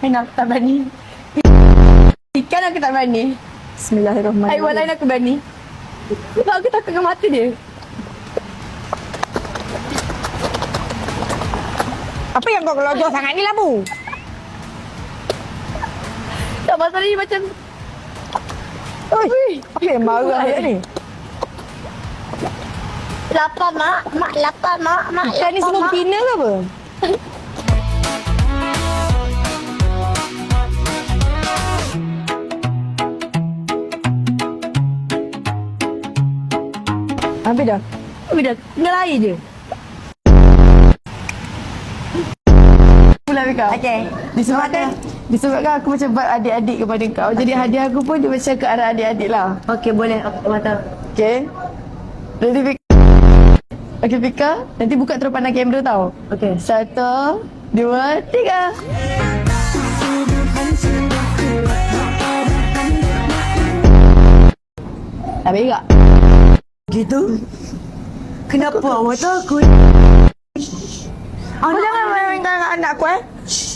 Nak tak berani. Ikan aku tak berani. Bismillahirrahmanirrahim. Haiwan lain aku berani. Sebab aku takut dengan mata dia. Apa yang kau kelojor sangat ni lah, Bu? Tak pasal ni macam... Oi, apa yang marah dia ni? Lapar, Mak. Mak lapar, Mak. Mak Ikan ni semua betina ke apa? Habis dah? Tapi dah tinggal air je. Pula Mika. Okey. Disebabkan aku macam buat adik-adik kepada kau. Jadi hadiah aku pun dia macam ke arah adik-adik lah. Okey, boleh. Aku tahu. Okay. Ready Mika? Okay Mika. Nanti buka terus pandang kamera tau. Okey. 1, 2, 3. Habis tak? Gitu? Kenapa awak takut? Kau jangan main-main dengan anak aku,